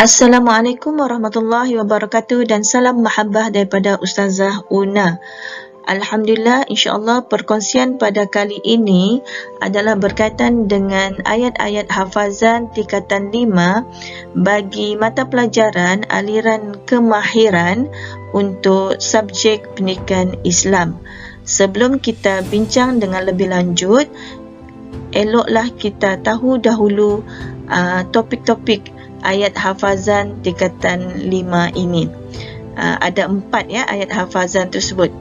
Assalamualaikum warahmatullahi wabarakatuh dan salam mahabbah daripada Ustazah Una. Alhamdulillah, insya-Allah perkongsian pada kali ini adalah berkaitan dengan ayat-ayat hafazan tingkatan 5 bagi mata pelajaran aliran kemahiran untuk subjek pendidikan Islam. Sebelum kita bincang dengan lebih lanjut, eloklah kita tahu dahulu topik-topik ayat hafazan tingkatan 5 ini. Ada 4 ya ayat hafazan tersebut.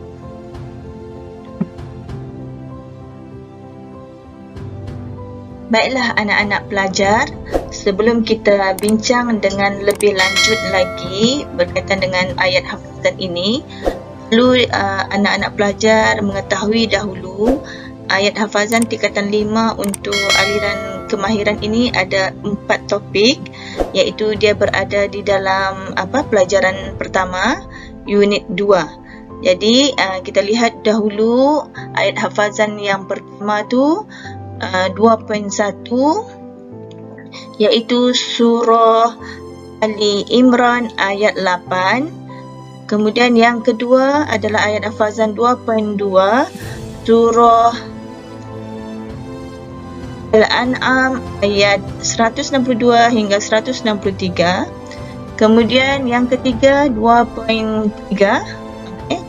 Baiklah anak-anak pelajar, sebelum kita bincang dengan lebih lanjut lagi berkaitan dengan ayat hafazan ini, perlu anak-anak pelajar mengetahui dahulu ayat hafazan tingkatan 5 untuk aliran kemahiran ini ada 4 topik, iaitu dia berada di dalam pelajaran pertama unit 2. Jadi kita lihat dahulu ayat hafazan yang pertama tu 2.1, iaitu surah Ali Imran ayat 8. Kemudian yang kedua adalah ayat hafazan 2.2 surah Al-An'am ayat 162 hingga 163. Kemudian yang ketiga 2.3,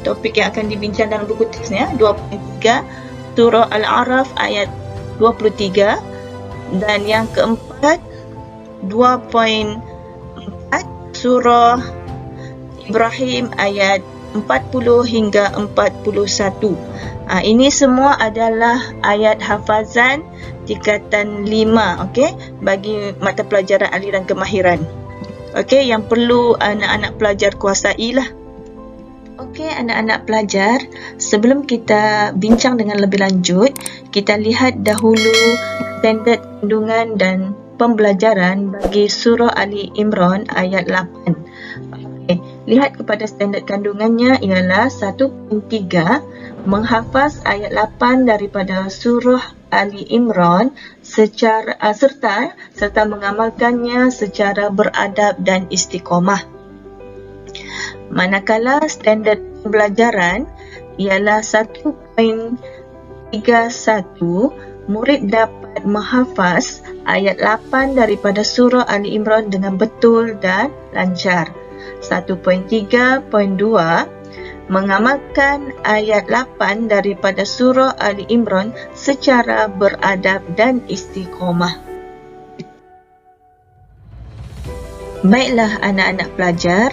topik yang akan dibincang dalam buku teksnya 2.3 surah Al-A'raf ayat 23, dan yang keempat 2.4 surah Ibrahim ayat 40 hingga 41. Ini semua adalah ayat hafazan tingkatan 5, bagi mata pelajaran aliran kemahiran. Yang perlu anak-anak pelajar kuasailah. Anak-anak pelajar, sebelum kita bincang dengan lebih lanjut, kita lihat dahulu standard kandungan dan pembelajaran bagi surah Ali Imran ayat 8. Lihat kepada standard kandungannya ialah 1.3, menghafaz ayat 8 daripada surah Ali Imran serta mengamalkannya secara beradab dan istiqamah. Manakala standard pembelajaran ialah 1.31, murid dapat menghafaz ayat 8 daripada surah Ali Imran dengan betul dan lancar. 1.3.2, mengamalkan ayat 8 daripada surah Ali Imran secara beradab dan istiqamah. Baiklah anak-anak pelajar,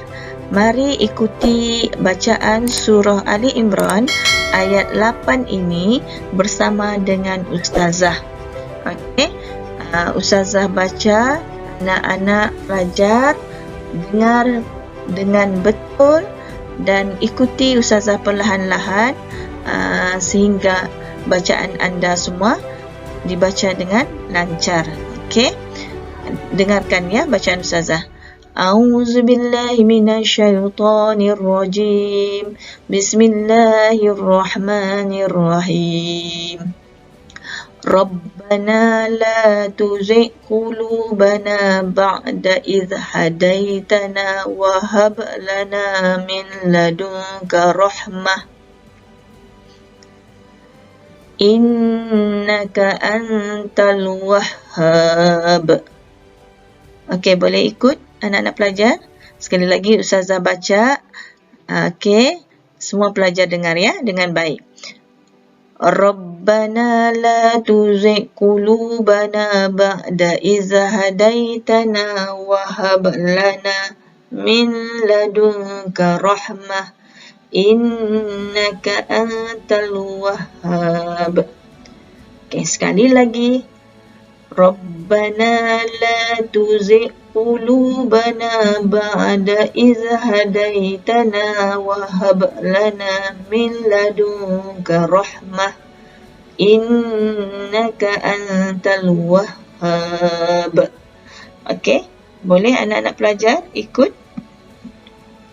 mari ikuti bacaan surah Ali Imran ayat 8 ini bersama dengan Ustazah. Ustazah baca, anak-anak pelajar dengar dengan betul dan ikuti Ustazah perlahan-lahan sehingga bacaan anda semua dibaca dengan lancar. Dengarkan ya bacaan Ustazah. A'udzu billahi minasyaitonir rajim. Bismillahirrahmanirrahim. Rabbana la tuzigh qulubana ba'da idh hadaitana wa hab lana min ladunka rahmah innaka antal wahhab. Boleh ikut anak-anak pelajar. Sekali lagi Ustazah baca. Semua pelajar dengar ya dengan baik. Rabbana la tuzigh qulubana ba'da idh hadaitana wa hab lana min ladunka rahmah innaka antal wahhab. Sekali lagi. Rabbana la tuzigh qulubana ba'da idh hadaitana wa hab lana min ladunka rahmah innaka antal wahhab. Boleh anak-anak pelajar ikut?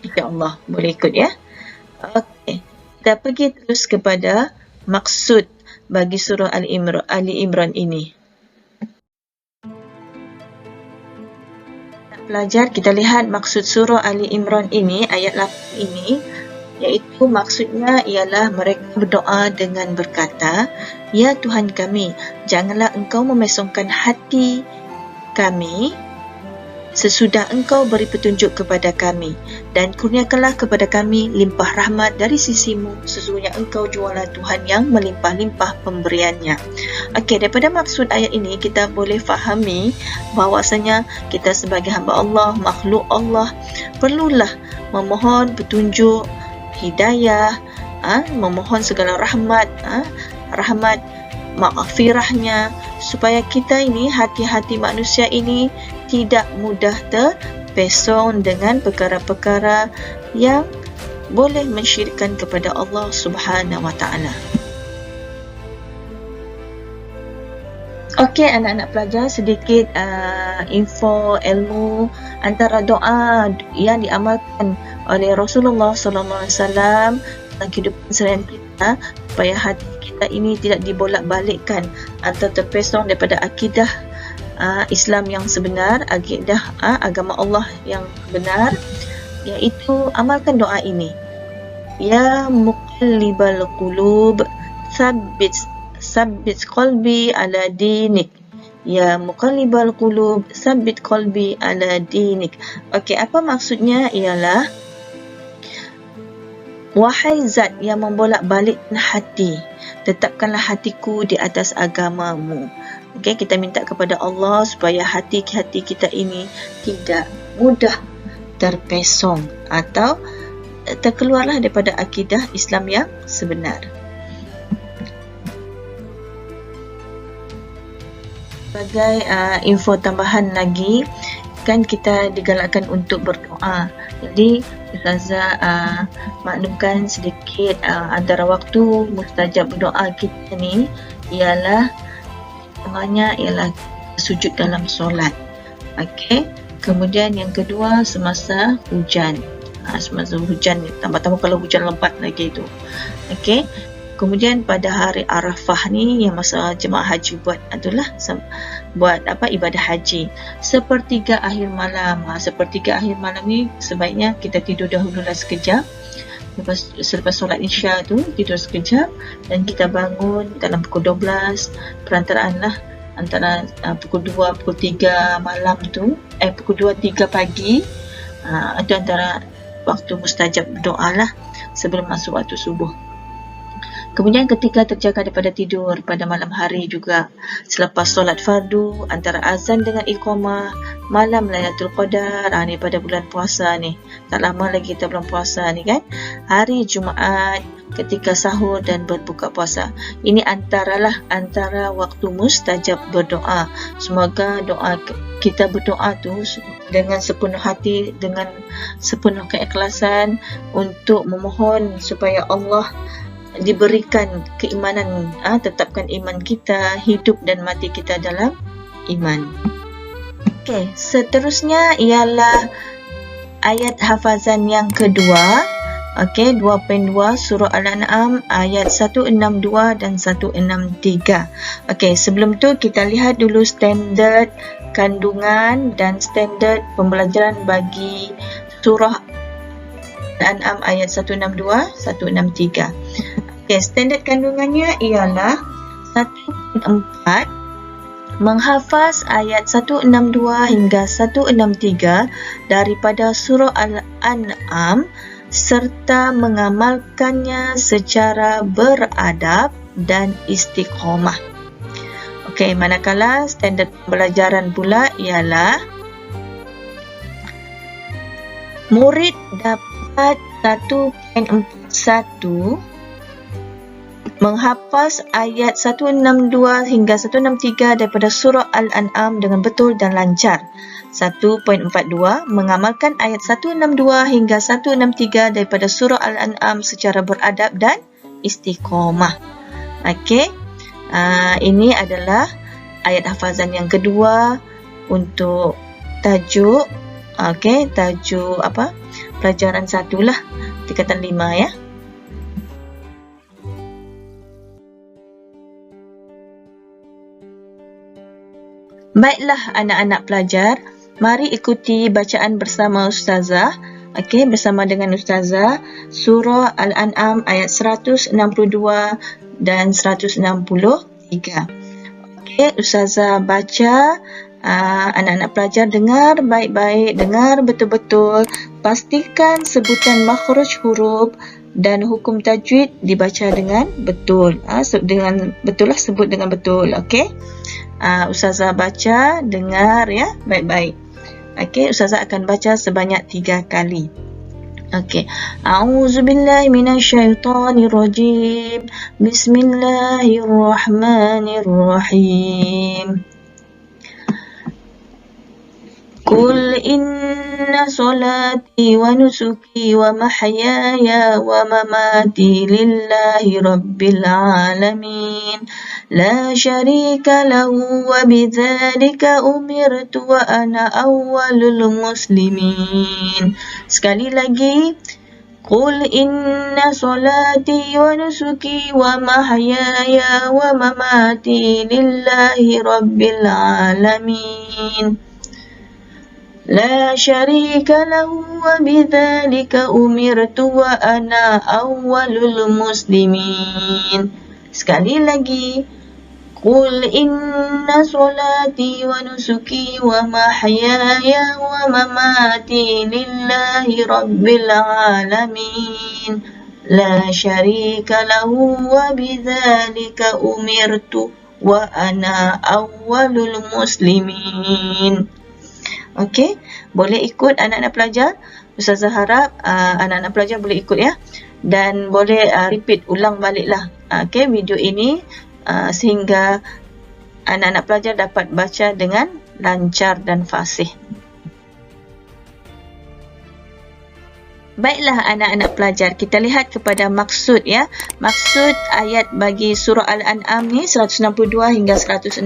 InsyaAllah boleh ikut ya. Kita pergi terus kepada maksud bagi surah Ali Imran ini. pelajar, kita lihat maksud surah Ali Imran ini, ayat 8 ini, iaitu maksudnya ialah mereka berdoa dengan berkata, "Ya Tuhan kami, janganlah Engkau memesongkan hati kami sesudah Engkau beri petunjuk kepada kami, dan kurniakanlah kepada kami limpah rahmat dari sisimu, sesungguhnya Engkau jualah Tuhan yang melimpah-limpah pemberiannya." Okey, daripada maksud ayat ini kita boleh fahami bahawasanya kita sebagai hamba Allah, makhluk Allah, perlulah memohon petunjuk, hidayah, memohon segala rahmat, rahmat maghfirahnya, supaya kita ini, hati-hati manusia ini tidak mudah terpesong dengan perkara-perkara yang boleh mensyirikkan kepada Allah Subhanahu Wa Taala. Okey, anak-anak pelajar, sedikit info ilmu antara doa yang diamalkan oleh Rasulullah Sallallahu Alaihi Wasallam dalam kehidupan seharian kita, supaya hati kita ini tidak dibolak-balikkan atau terpesong daripada akidah Islam yang sebenar, akidah agama Allah yang benar, iaitu amalkan doa ini. Ya muqallibal qulub, sabbit qalbi ala dinik. Ya muqallibal qulub, sabbit qalbi ala dinik. Okey, apa maksudnya ialah, wahai zat yang membolak-balikkan hati, tetapkanlah hatiku di atas agamamu. Okey, kita minta kepada Allah supaya hati-hati kita ini tidak mudah terpesong atau terkeluarlah daripada akidah Islam yang sebenar. Sebagai info tambahan lagi, kan kita digalakkan untuk berdoa. Jadi Ustazah maklumkan sedikit antara waktu mustajab berdoa kita ni ialah ialah sujud dalam solat. Okey. Kemudian yang kedua semasa hujan. Semasa hujan ni, tambah-tambah kalau hujan lebat lagi tu. Okey. Kemudian pada hari Arafah ni, yang masa jemaah haji buat ibadah haji, sepertiga akhir malam. Sepertiga akhir malam ni sebaiknya kita tidur dahululah sekejap. Selepas solat Isya tu tidur sekejap, dan kita bangun dalam pukul 12, perantaraan lah antara pukul 2, pukul 3 malam tu, pukul 2, 3 pagi. Itu antara waktu mustajab berdoa lah sebelum masuk waktu subuh. Kemudian ketika terjaga daripada tidur pada malam hari juga, selepas solat fardu, antara azan dengan iqamah, malam Lailatul Qadar, ni pada bulan puasa ni, tak lama lagi kita bulan puasa ni kan, hari Jumaat ketika sahur dan berbuka puasa. Ini antara waktu mustajab berdoa. Semoga doa kita berdoa tu dengan sepenuh hati, dengan sepenuh keikhlasan, untuk memohon supaya Allah diberikan keimanan, tetapkan iman kita, hidup dan mati kita dalam iman. Okey, seterusnya ialah ayat hafazan yang kedua. Okey, 2.2 surah Al-An'am ayat 162 dan 163. Okey, sebelum tu kita lihat dulu standard kandungan dan standard pembelajaran bagi surah Al-An'am ayat 162, 163. Okey, standard kandungannya ialah 1.4, menghafaz ayat 162 hingga 163 daripada surah Al-An'am serta mengamalkannya secara beradab dan istiqamah. Okey, manakala standard pembelajaran pula ialah murid dapat 1.41 menghafaz ayat 162 hingga 163 daripada surah Al-An'am dengan betul dan lancar. 1.42 mengamalkan ayat 162 hingga 163 daripada surah Al-An'am secara beradab dan istiqamah. Okey, ini adalah ayat hafazan yang kedua untuk tajuk. Okey, tajuk pelajaran 1 lah, tingkatan 5 ya. Baiklah anak-anak pelajar, Mari ikuti bacaan bersama Ustazah. Okey, bersama dengan Ustazah, surah Al-An'am ayat 162 dan 163. Okey, Ustazah baca, anak-anak pelajar dengar baik-baik, dengar betul-betul, pastikan sebutan makhraj huruf dan hukum tajwid dibaca dengan betul. Dengan betul lah, sebut dengan betul. Okey. Ustazah baca, dengar ya, baik-baik. Okey, Ustazah akan baca sebanyak 3 kali. Okey. A'udzubillahi minasyaitonirrajim. Bismillahirrahmanirrahim. Qul inna salati wa nusuki wa mahyaya wa mamati lillahi rabbil alamin. La syarika lahu wa bidzalika umirtu wa ana awwalul muslimin. Sekali lagi. Qul inna salati wa nusuki wa mahyaya wa mamati lillahi rabbil alamin. La syarika lahu wa bidzalika umirtu wa ana awwalul muslimin. Sekali lagi. Qul inna salati wa nusuki wa mahyaya wa mamati lillahi rabbil alamin. La syarika lahu wa bidzalika umirtu wa ana awwalul muslimin. Okey, boleh ikut anak-anak pelajar. Ustazah harap anak-anak pelajar boleh ikut ya. Dan boleh repeat, ulang baliklah okey, video ini sehingga anak-anak pelajar dapat baca dengan lancar dan fasih. Baiklah anak-anak pelajar, kita lihat kepada maksud ya. Maksud ayat bagi surah Al-An'am ni 162 hingga 163.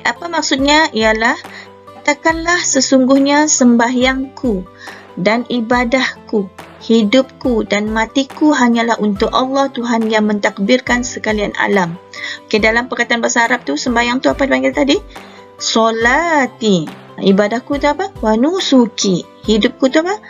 Apa maksudnya? Ialah katakanlah sesungguhnya sembahyangku dan ibadahku, hidupku dan matiku hanyalah untuk Allah Tuhan yang mentakbirkan sekalian alam. Okey, dalam perkataan bahasa Arab tu sembahyang tu apa dipanggil tadi? Solati. Ibadahku tu apa? Wa nusuki. Hidupku tu apa?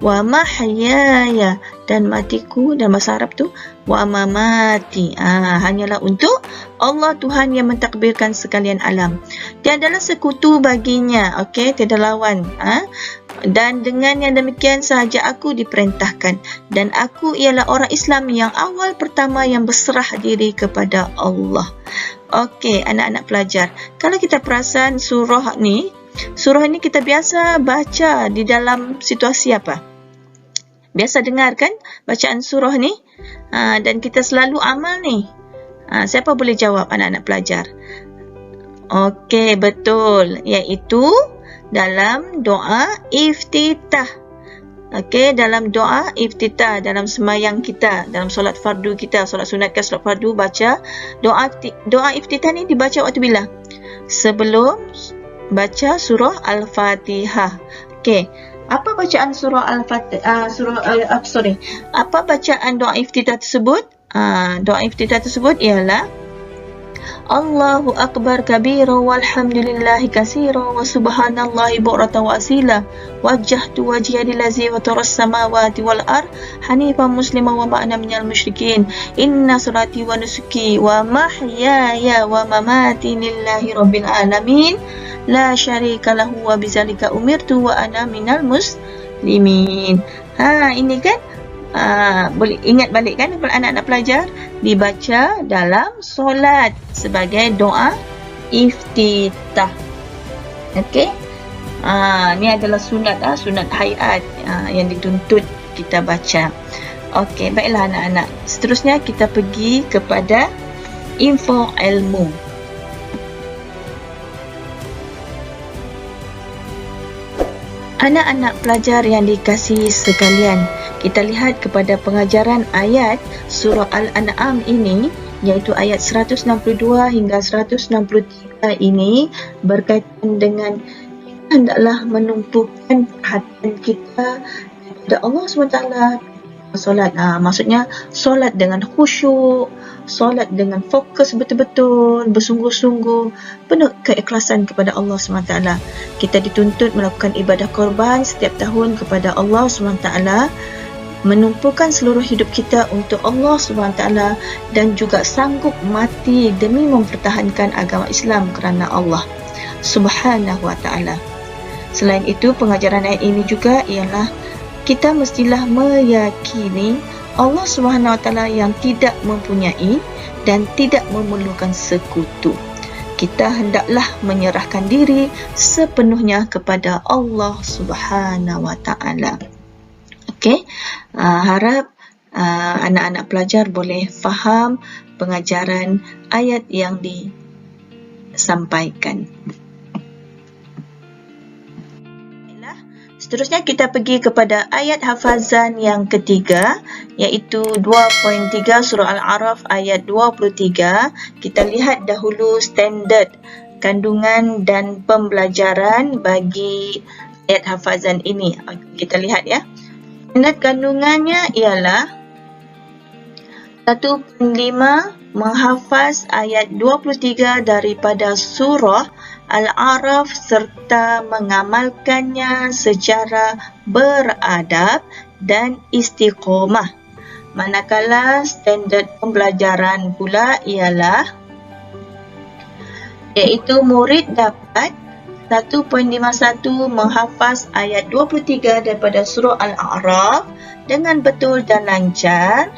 Wa mahyaya. Dan matiku dalam bahasa Arab tu wa mamati. Hanyalah untuk Allah Tuhan yang mentakbirkan sekalian alam. Dia adalah sekutu baginya. Okey, tiada lawan. Dan dengan yang demikian sahaja aku diperintahkan. Dan aku ialah orang Islam yang awal pertama yang berserah diri kepada Allah. Okey, anak-anak pelajar. Kalau kita perasan surah ni kita biasa baca di dalam situasi apa? Biasa dengar kan bacaan surah ni? Dan kita selalu amal ni. Siapa boleh jawab anak-anak pelajar? Okey, betul. Iaitu dalam doa iftitah. Okey, dalam doa iftitah, dalam sembahyang kita, dalam solat fardu kita, solat sunat ke solat fardu, baca doa iftitah ni dibaca waktu bila? Sebelum baca surah Al-Fatihah. Okey, apa bacaan surah Al-Fatihah? Apa bacaan doa iftitah tersebut? Doa iftitah tersebut ialah Allahu Akbar kabira walhamdulillahi katsira wa subhanallahi bukratan wa asila wajjahtu wajhiya lillazi fataras samawati wal ard hanifan musliman wa ma ana minal musyrikin inna salati wa nusuki wa mahyaya wa mamati lillahi rabbil alamin la syarika lahu wa bidzalika umirtu wa ana minal muslimin. Ini kan boleh ingat balik kan anak-anak pelajar, dibaca dalam solat sebagai doa iftitah. Okey, ni adalah sunat sunat hayat yang dituntut kita baca. Okey, baiklah anak-anak, seterusnya kita pergi kepada info ilmu. Anak-anak pelajar yang dikasihi sekalian, kita lihat kepada pengajaran ayat surah Al-An'am ini, iaitu ayat 162 hingga 163 ini berkaitan dengan hendaklah menumpukan perhatian kita kepada Allah SWT, solat. Maksudnya solat dengan khusyuk, solat dengan fokus betul-betul, bersungguh-sungguh, penuh keikhlasan kepada Allah SWT. Kita dituntut melakukan ibadah korban setiap tahun kepada Allah SWT, menumpukan seluruh hidup kita untuk Allah SWT dan juga sanggup mati demi mempertahankan agama Islam kerana Allah Subhanahu wa ta'ala. Selain itu, pengajaran ayat ini juga ialah kita mestilah meyakini Allah Subhanahu wa ta'ala yang tidak mempunyai dan tidak memerlukan sekutu. Kita hendaklah menyerahkan diri sepenuhnya kepada Allah Subhanahu wa ta'ala. Okey, harap anak-anak pelajar boleh faham pengajaran ayat yang disampaikan. Seterusnya kita pergi kepada ayat hafazan yang ketiga, iaitu 2.3 surah Al-A'raf ayat 23. Kita lihat dahulu standard kandungan dan pembelajaran bagi ayat hafazan ini. Kita lihat ya. Standard kandungannya ialah 1.5 menghafaz ayat 23 daripada surah Al-A'raf serta mengamalkannya secara beradab dan istiqomah. Manakala standard pembelajaran pula ialah iaitu murid dapat 1.51 menghafaz ayat 23 daripada surah Al-A'raf dengan betul dan lancar.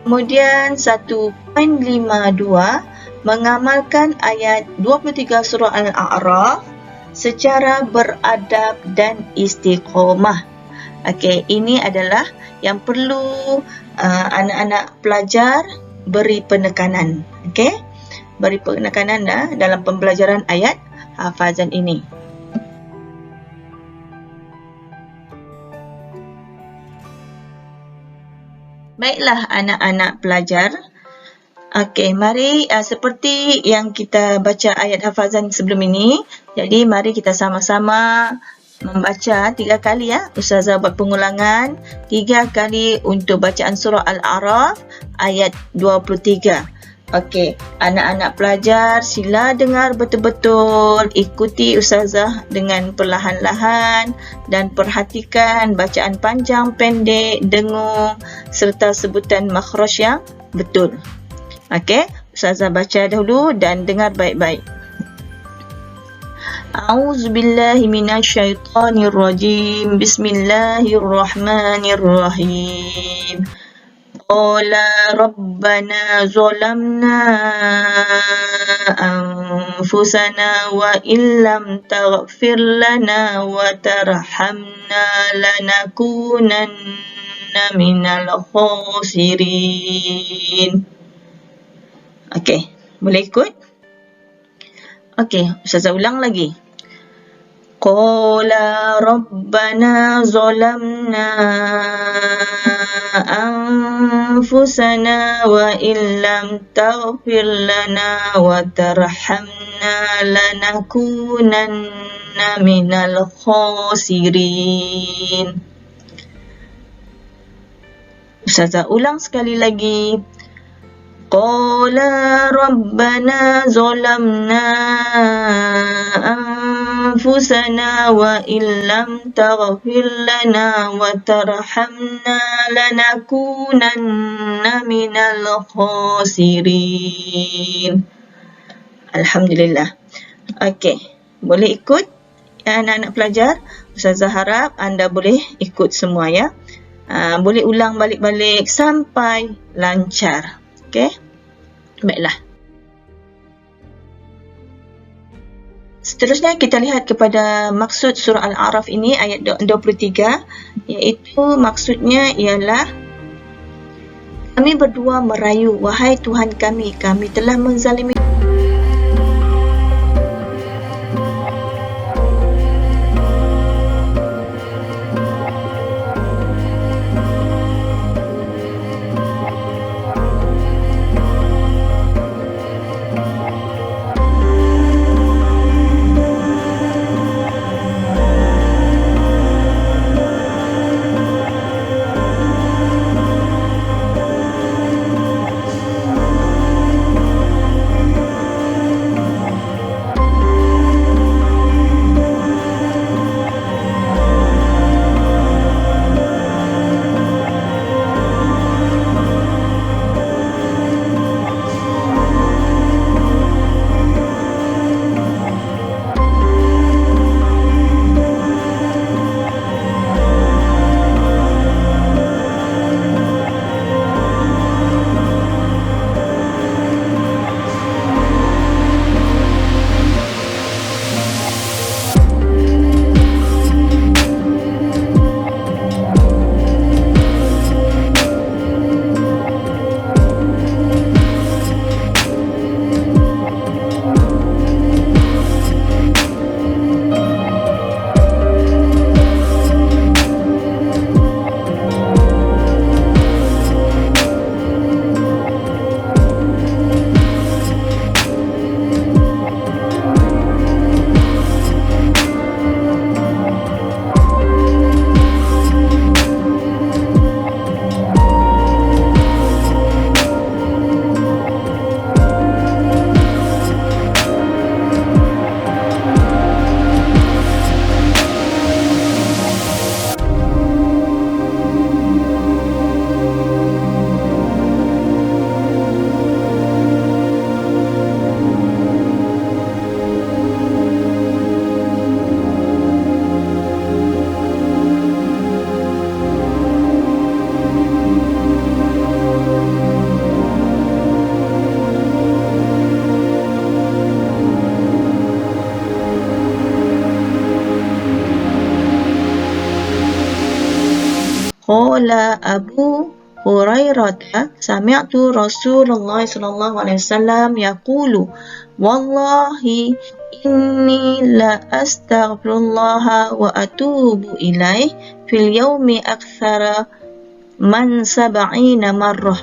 Kemudian 1.52 mengamalkan ayat 23 surah Al-A'raf secara beradab dan istiqomah. Okey, ini adalah yang perlu anak-anak pelajar beri penekanan. Okey, beri penekanan dalam pembelajaran ayat hafazan ini. Baiklah anak-anak pelajar. Okey, mari seperti yang kita baca ayat hafazan sebelum ini. Jadi mari kita sama-sama membaca 3 kali ya. Ustazah buat pengulangan 3 kali untuk bacaan surah Al-A'raf ayat 23. Okey, anak-anak pelajar sila dengar betul-betul, ikuti Ustazah dengan perlahan-lahan dan perhatikan bacaan panjang, pendek, dengung serta sebutan makhraj yang betul. Okey, Ustazah baca dahulu dan dengar baik-baik. A'udzubillahi minasyaitonirrajim. Bismillahirrahmanirrahim. Qala rabbana zalamna anfusana wa illam taghfir lana wa tarhamna lanakunanna minal khasirin. Okey, boleh ikut? Okey, Ustazah ulang lagi. Qala rabbana zalamna anfusana wa illam taghfir lana wa tarhamna lanakunanna minal khasirin. Ustazah ulang sekali lagi. Qala rabbana zalamna anfusana wa illam taghfir lana wa tarhamna lanakunanna minal khasirin. Alhamdulillah. Okey, boleh ikut anak-anak pelajar? Ustazah harap anda boleh ikut semua ya. Boleh ulang balik-balik sampai lancar. Okey. Baiklah. Seterusnya kita lihat kepada maksud surah Al-A'raf ini ayat 23, iaitu maksudnya ialah kami berdua merayu, wahai Tuhan kami telah menzalimi Qala Abu Hurairah sami'tu Rasulullah sallallahu alaihi wasallam yaqulu wallahi inni la astaghfirullah wa atubu ilaih fil yawmi akthara man sab'ina marrah.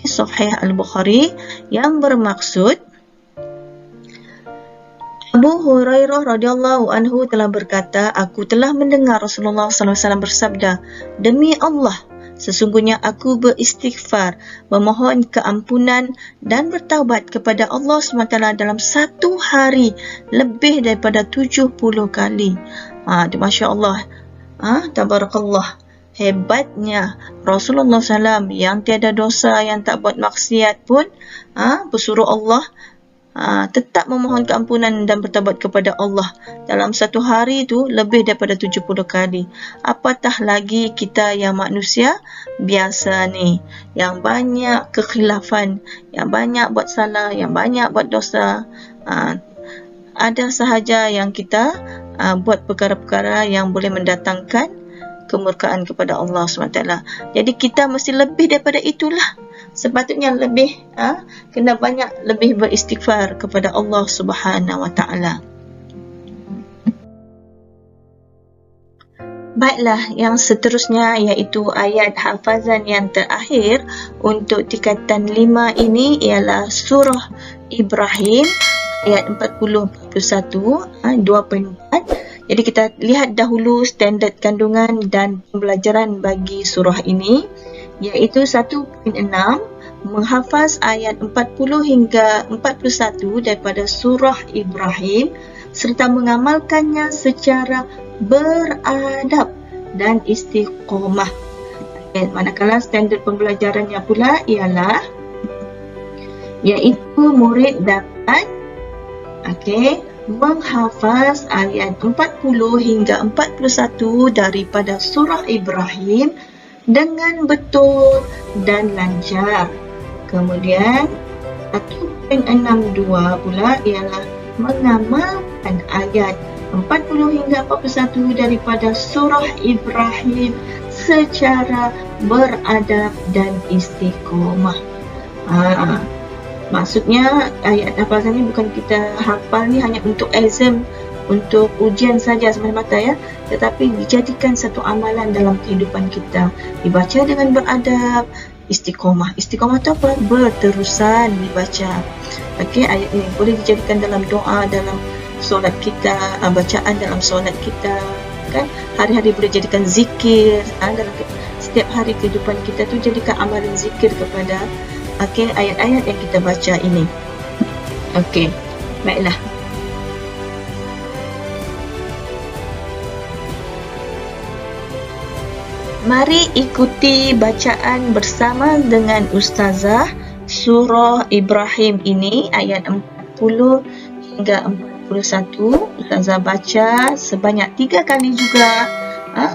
Sahih Al-Bukhari, yang bermaksud Abu Hurairah radhiyallahu anhu telah berkata, aku telah mendengar Rasulullah sallallahu alaihi wasallam bersabda, demi Allah, sesungguhnya aku beristighfar, memohon keampunan dan bertaubat kepada Allah SWT dalam satu hari lebih daripada 70 kali. Masya Allah. Tabarakallah. Hebatnya Rasulullah SAW yang tiada dosa, yang tak buat maksiat pun bersuruh Allah tetap memohon keampunan dan bertaubat kepada Allah dalam satu hari itu lebih daripada 70 kali. Apatah lagi kita yang manusia biasa ni, yang banyak kekhilafan, yang banyak buat salah, yang banyak buat dosa. Ada sahaja yang kita buat perkara-perkara yang boleh mendatangkan kemurkaan kepada Allah SWT. Jadi kita mesti lebih daripada itulah. Sepatutnya lebih kena banyak lebih beristighfar kepada Allah Subhanahu Wa Taala. Baiklah, yang seterusnya iaitu ayat hafazan yang terakhir untuk tingkatan 5 ini ialah surah Ibrahim ayat 40-41, 2.4. Jadi kita lihat dahulu standard kandungan dan pembelajaran bagi surah ini, iaitu 1.6, menghafaz ayat 40 hingga 41 daripada surah Ibrahim serta mengamalkannya secara beradab dan istiqomah. Manakala standard pembelajarannya pula ialah iaitu murid dapat menghafaz ayat 40 hingga 41 daripada surah Ibrahim dengan betul dan lancar. Kemudian 1.62 pula ialah mengamalkan ayat 40 hingga 41 daripada surah Ibrahim secara beradab dan istiqomah. Maksudnya ayat hafazan ni bukan kita hafal ni hanya untuk exam, untuk ujian saja semata-mata ya, tetapi dijadikan satu amalan dalam kehidupan kita. Dibaca dengan beradab, istiqomah. Istiqomah itu apa? Berterusan dibaca. Ayat ini boleh dijadikan dalam doa, dalam solat kita, bacaan dalam solat kita, kan? Hari-hari boleh jadikan zikir, dalam setiap hari kehidupan kita tu jadikan amalan zikir kepada ayat-ayat yang kita baca ini. Baiklah. Mari ikuti bacaan bersama dengan Ustazah surah Ibrahim ini ayat 40 hingga 41. Ustazah baca sebanyak 3 kali juga.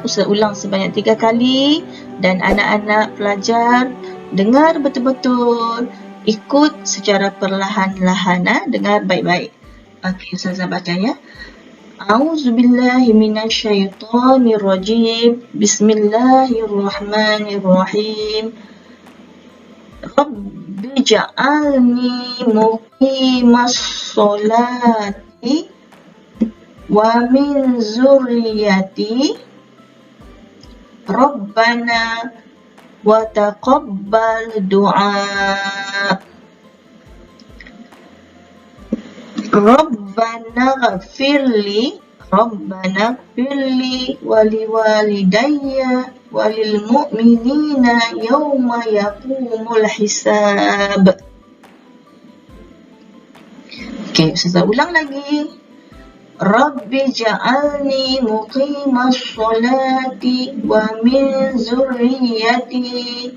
Ustazah ulang sebanyak 3 kali dan anak-anak pelajar dengar betul-betul, ikut secara perlahan-lahan, dengar baik-baik. Ustazah baca ya. A'udzubillahi minasyaitonirrajim. Bismillahirrahmanirrahim. Rabbi ja'alni muqimas sholati wa min zurriyati Rabbana wa taqabbal du'a. Rabbana ghafirli wali walidayya walil mu'minina yawma yaqumul hisab. Ustazah ulang lagi. Rabbi ja'alni muqimas sholati wa min zurriyati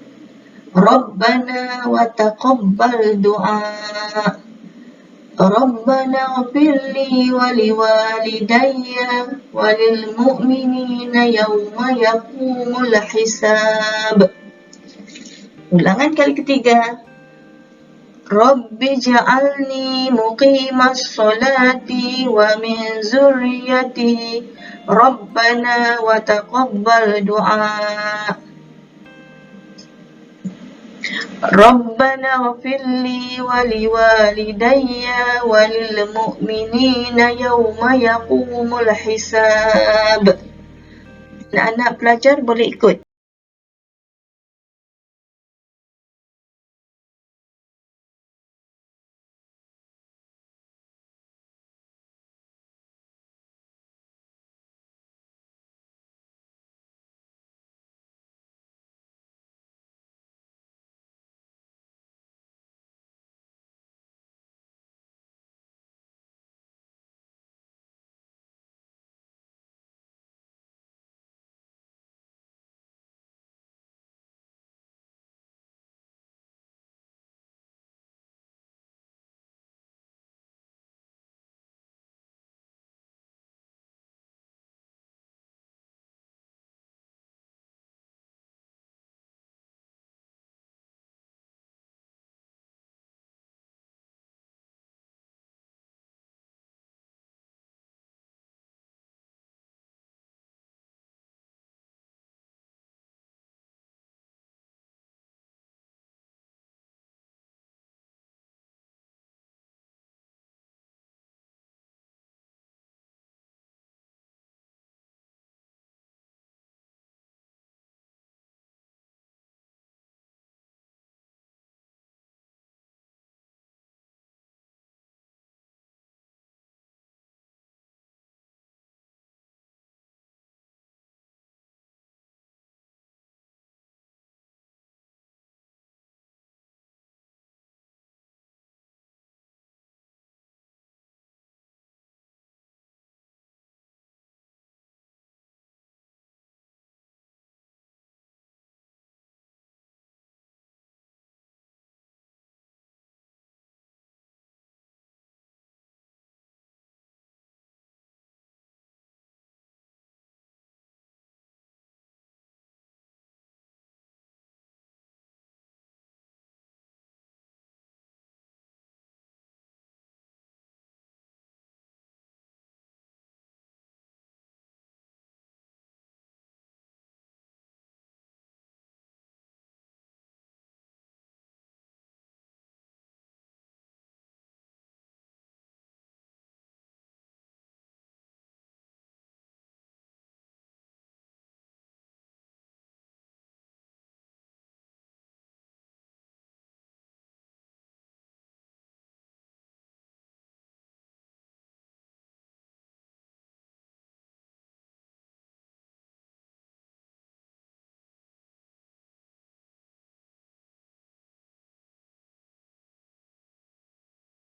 Rabbana wa taqabbal du'a. Rabbana ghafirli wali walidayya walil mu'minina yawma yaqumul hisab. Ulangan kali ketiga. Rabbi ja'alni muqimas sholati wa min zurriyati Rabbana wa taqabbal du'a. Rabbana ighfirli wa liwalidayya wa lil mu'minina yawma yaqumul hisab. Anak-anak pelajar boleh ikut.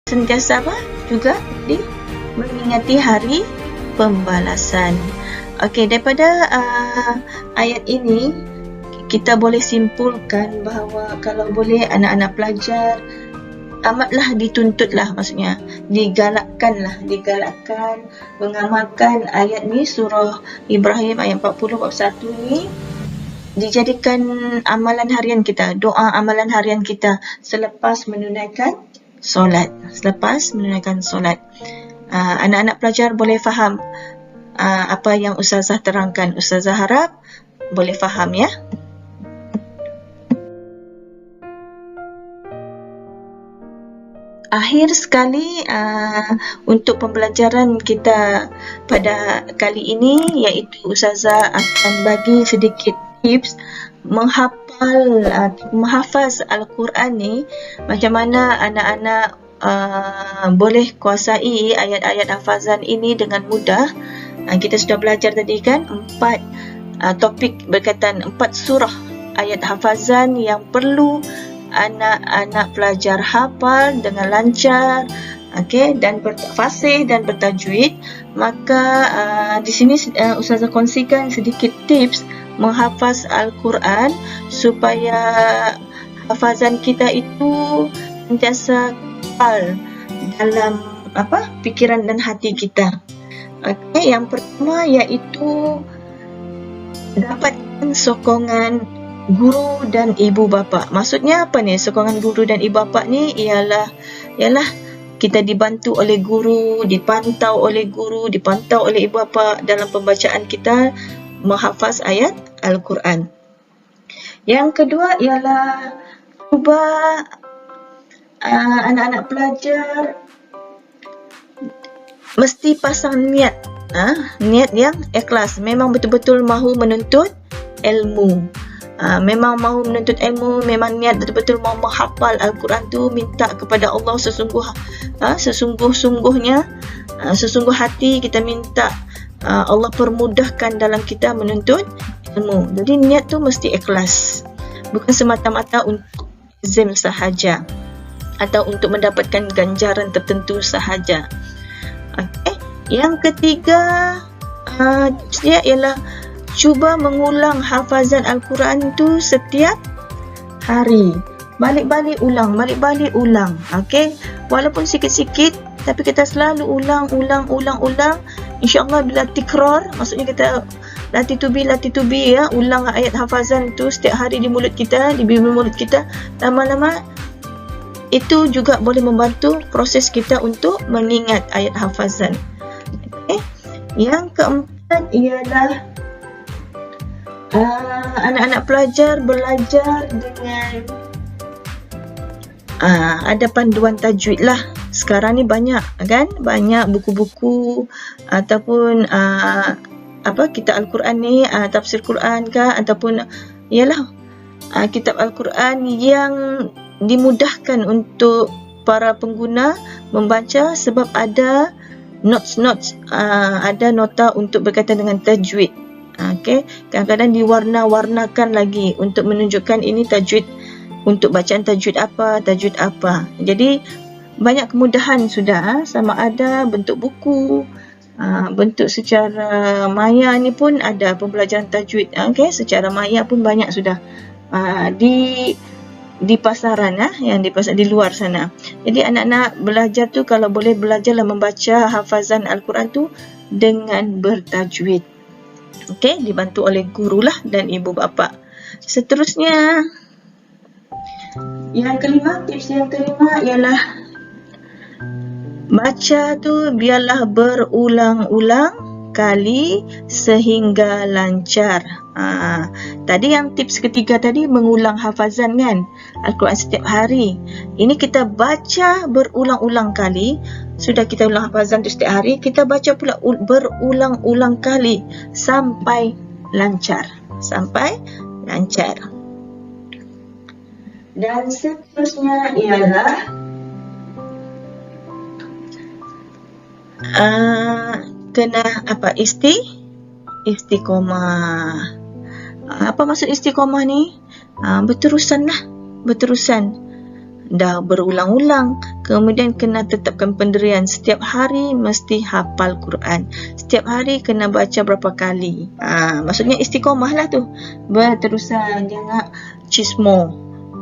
Sentiasa apa? Juga mengingati hari pembalasan. Okey, daripada ayat ini kita boleh simpulkan bahawa kalau boleh anak-anak pelajar amatlah dituntutlah, maksudnya digalakkan mengamalkan ayat ni, surah Ibrahim ayat 40-41 ni dijadikan amalan harian kita, doa amalan harian kita selepas menunaikan solat. Anak-anak pelajar boleh faham apa yang Ustazah terangkan. Ustazah harap boleh faham, ya. Akhir sekali untuk pembelajaran kita pada kali ini, iaitu Ustazah akan bagi sedikit tips menghafaz Al-Quran ni, macam mana anak-anak boleh kuasai ayat-ayat hafazan ini dengan mudah. Kita sudah belajar tadi kan 4 topik berkaitan 4 surah ayat hafazan yang perlu anak-anak pelajar hafal dengan lancar, dan fasih dan bertajwid. Maka di sini Ustazah kongsikan sedikit tips menghafaz Al-Quran supaya hafazan kita itu sentiasa kekal dalam fikiran dan hati kita. Yang pertama iaitu dapatkan sokongan guru dan ibu bapa. Maksudnya apa ni? Sokongan guru dan ibu bapa ni ialah kita dibantu oleh guru, dipantau oleh ibu bapa dalam pembacaan kita menghafaz ayat Al-Quran. Yang kedua ialah cuba anak-anak pelajar mesti pasang niat, niat yang ikhlas, memang betul-betul mahu menuntut ilmu. Memang mahu menuntut ilmu, memang niat betul-betul mahu menghafal Al-Quran tu, minta kepada Allah sesungguh-sungguhnya, sesungguh hati kita minta Allah permudahkan dalam kita menuntut ilmu. Jadi niat tu mesti ikhlas, bukan semata-mata untuk exam sahaja atau untuk mendapatkan ganjaran tertentu sahaja. Okay. Yang ketiga ialah cuba mengulang hafazan Al-Quran tu setiap hari. Balik-balik ulang. Okay. Walaupun sikit-sikit, tapi kita selalu ulang. InsyaAllah bila tikrar, maksudnya kita latih to be ya, ulang ayat hafazan tu setiap hari di mulut kita, di bibir mulut kita, lama-lama itu juga boleh membantu proses kita untuk mengingat ayat hafazan. Okay. Yang keempat ialah anak-anak pelajar belajar dengan ada panduan tajwid lah. Sekarang ni banyak kan, banyak buku-buku ataupun kitab Al-Quran ni, tafsir Quran ke, ataupun ialah kitab Al-Quran yang dimudahkan untuk para pengguna membaca sebab ada notes, ada nota untuk berkaitan dengan tajwid. Okay. Kadang-kadang diwarna-warnakan lagi untuk menunjukkan ini tajwid, untuk bacaan tajwid apa. Jadi banyak kemudahan sudah, sama ada bentuk buku, bentuk secara maya ni pun ada pembelajaran tajwid. Okay. Secara maya pun banyak sudah di pasaran, yang di pasar di luar sana. Jadi anak-anak belajar tu kalau boleh belajarlah membaca hafazan Al-Quran tu dengan bertajwid. Okey, dibantu oleh gurulah dan ibu bapa. Seterusnya, tips yang kelima ialah baca tu biarlah berulang-ulang kali sehingga lancar. Tadi yang tips ketiga tadi mengulang hafazan kan Al-Quran setiap hari. Ini kita baca berulang-ulang kali. Sudah kita ulang hafazan tu setiap hari, kita baca pula berulang-ulang kali sampai lancar. Dan seterusnya ialah kena istiqomah. Apa maksud istiqomah ni? Berterusan. Dah berulang-ulang, kemudian kena tetapkan pendirian. Setiap hari mesti hafal Quran. Setiap hari kena baca berapa kali. Maksudnya istiqomah lah tu. Berterusan, jangan cismo.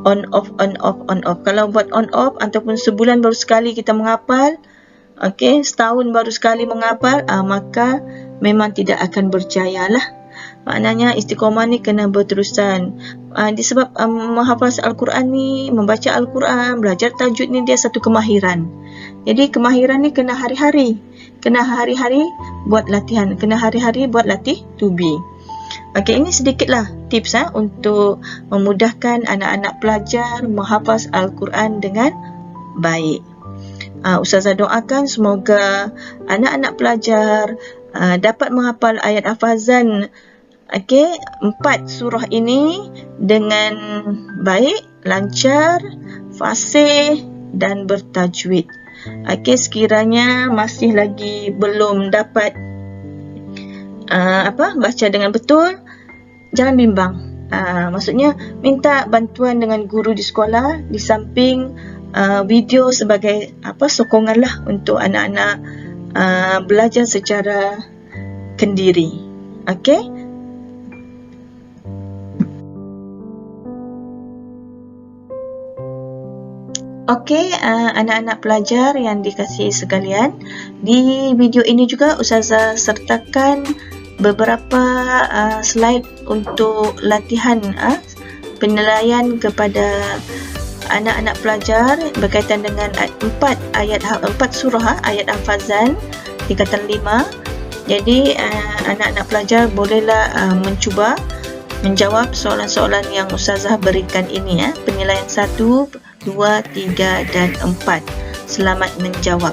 On off. Kalau buat on off ataupun sebulan baru sekali kita menghafal, okey, setahun baru sekali menghafal, maka memang tidak akan berjaya lah. Maknanya istiqomah ni kena berterusan. Disebab menghafaz Al-Quran ni, membaca Al-Quran, belajar tajwid ni dia satu kemahiran. Jadi kemahiran ni kena hari-hari. Kena hari-hari buat latihan. Kena hari-hari buat latih to be. Okey, ini sedikitlah tips untuk memudahkan anak-anak pelajar menghafaz Al-Quran dengan baik. Ustazah doakan semoga anak-anak pelajar dapat menghafal ayat hafazan 4 surah ini dengan baik, lancar, fasih dan bertajwid. Sekiranya masih lagi belum dapat baca dengan betul, jangan bimbang. Maksudnya minta bantuan dengan guru di sekolah, di samping video sebagai sokongan lah untuk anak-anak belajar secara kendiri. Okey. Okey, anak-anak pelajar yang dikasihi sekalian, di video ini juga Ustazah sertakan beberapa slide untuk latihan penilaian kepada anak-anak pelajar berkaitan dengan 4 surah ayat hafazan tingkatan 5. Jadi anak-anak pelajar bolehlah mencuba menjawab soalan-soalan yang Ustazah berikan ini ya. Penilaian 1, 2, 3 dan 4. Selamat menjawab.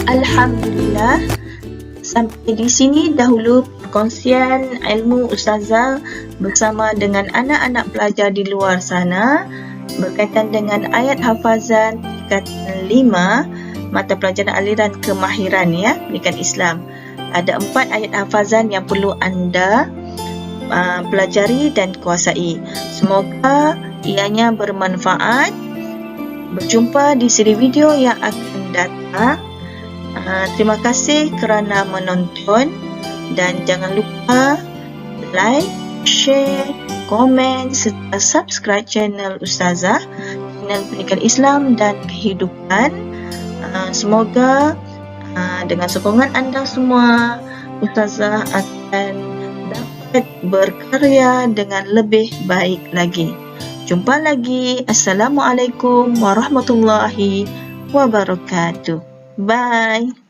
Alhamdulillah, sampai di sini dahulu perkongsian ilmu Ustazah bersama dengan anak-anak pelajar di luar sana berkaitan dengan ayat hafazan tingkatan 5 mata pelajaran aliran kemahiran ya, pendidikan Islam. Ada 4 ayat hafazan yang perlu anda pelajari dan kuasai. Semoga ianya bermanfaat. Berjumpa di siri video yang akan datang. Terima kasih kerana menonton dan jangan lupa like, share, komen serta subscribe channel Ustazah, channel pendidikan Islam dan kehidupan. Semoga dengan sokongan anda semua, Ustazah akan dapat berkarya dengan lebih baik lagi. Jumpa lagi. Assalamualaikum warahmatullahi wabarakatuh. Bye.